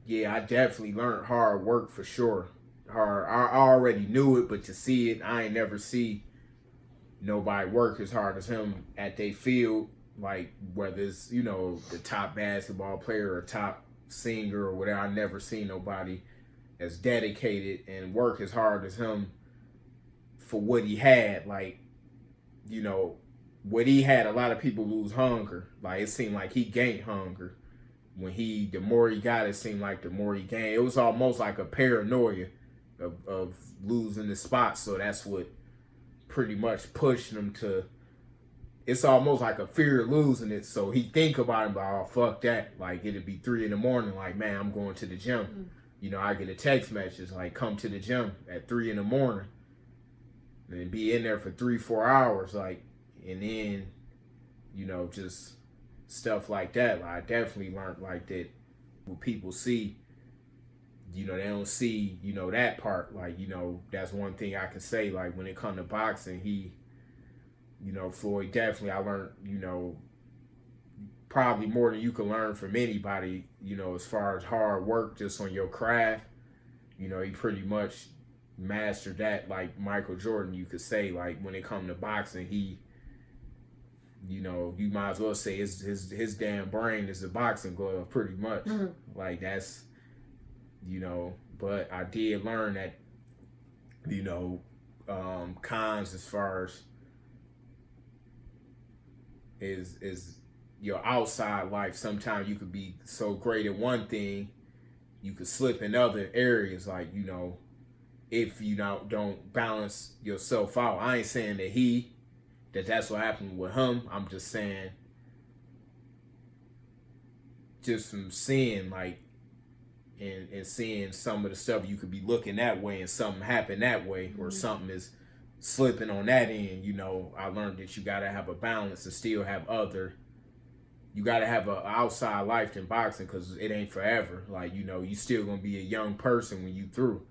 Yeah, I definitely learned hard work for sure. Hard. I already knew it, but to see it, I ain't never see nobody work as hard as him at their field. Like whether it's the top basketball player or top singer or whatever, I never seen nobody as dedicated and work as hard as him for what he had. Like you know, what he had, a lot of people lose hunger. Like it seemed like he gained hunger when the more he got, it seemed like the more he gained. It was almost like a paranoia of losing the spot. So that's what pretty much pushed him to. It's almost like a fear of losing it. So he think about it, but oh fuck that. Like it'd be 3 in the morning. Like man, I'm going to the gym. Mm. I get a text message like come to the gym at 3 in the morning, and be in there for 3-4 hours. Like and then just stuff like that. Like I definitely learned like that. What people see, they don't see, that part. Like, that's one thing I can say. Like when it comes to boxing, Floyd definitely, I learned, probably more than you can learn from anybody, as far as hard work just on your craft. He pretty much mastered that like Michael Jordan, you could say. Like when it comes to boxing, you might as well say his damn brain is a boxing glove, pretty much. Mm-hmm. Like that's, but I did learn that, cons as far as is your outside life. Sometimes you could be so great at one thing, you could slip in other areas. Like if you don't balance yourself out. I ain't saying that's what happened with him. I'm just saying, just from seeing like and seeing some of the stuff, you could be looking that way and something happened that way, or something is slipping on that end. I learned that you gotta have a balance and still have other. You gotta have a outside life in boxing because it ain't forever. Like you still gonna be a young person when you through.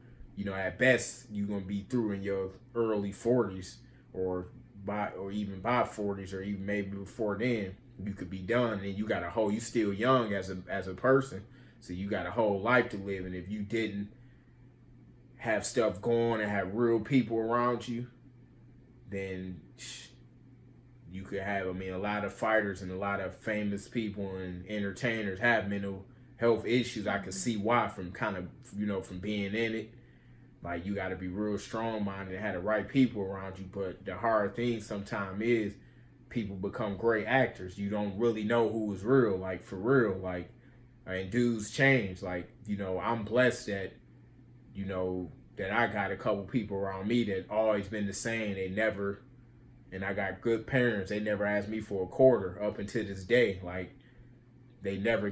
At best you gonna be through in your early 40s, or even by 40s, or even maybe before then you could be done. And you got a whole, you still young as a person, so you got a whole life to live. And if you didn't have stuff going and have real people around you, then you could have, a lot of fighters and a lot of famous people and entertainers have mental health issues. I can see why, from kind of, from being in it. Like you got to be real strong minded and have the right people around you. But the hard thing sometimes is people become great actors. You don't really know who is real, like for real. Like, and dudes change. Like, I'm blessed that, that I got a couple people around me that always been the same. They never, and I got good parents. They never asked me for a quarter up until this day. Like, they never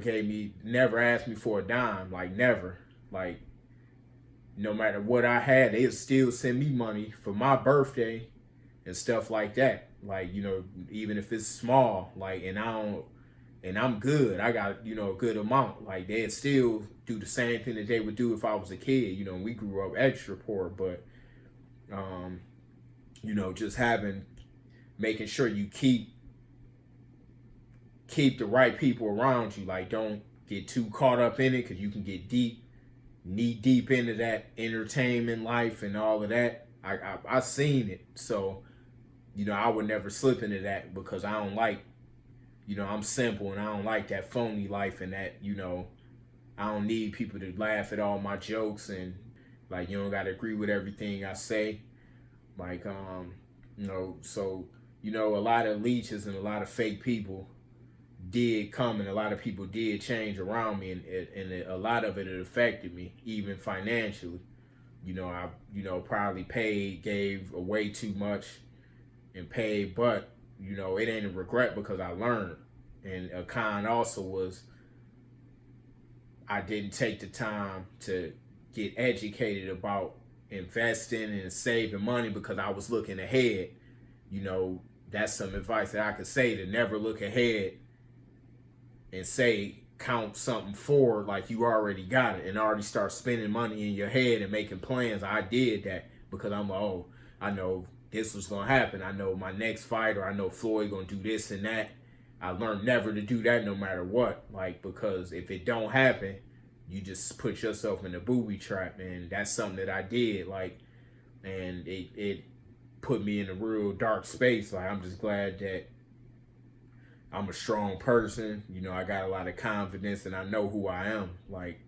asked me for a dime. Like, never. Like, no matter what I had, they'd still send me money for my birthday and stuff like that. Like, even if it's small, like, and I'm good. I got, a good amount. Like, they'd still do the same thing that they would do if I was a kid. We grew up extra poor, but, just making sure you keep the right people around you. Like, don't get too caught up in it, because you can get knee deep into that entertainment life and all of that. I seen it. So, I would never slip into that, because I don't like, I'm simple and I don't like that phony life, and that, I don't need people to laugh at all my jokes, and like, you don't got to agree with everything I say. Like, so, a lot of leeches and a lot of fake people did come, and a lot of people did change around me, and a lot of it affected me, even financially. I probably gave away too much and paid, but it ain't a regret, because I learned. And a con also was, I didn't take the time to get educated about investing and saving money, because I was looking ahead. That's some advice that I could say, to never look ahead and say count something forward like you already got it, and already start spending money in your head and making plans. I did that because I'm like, oh, I know this was gonna happen. I know my next fight, or I know Floyd gonna do this and that. I learned never to do that, no matter what. Like, because if it don't happen, you just put yourself in a booby trap, and that's something that I did. Like, and it put me in a real dark space. Like, I'm just glad that I'm a strong person. You know, I got a lot of confidence and I know who I am. Like,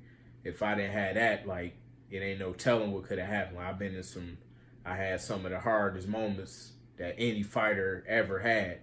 if I didn't have that, like, it ain't no telling what could have happened. I had some of the hardest moments that any fighter ever had.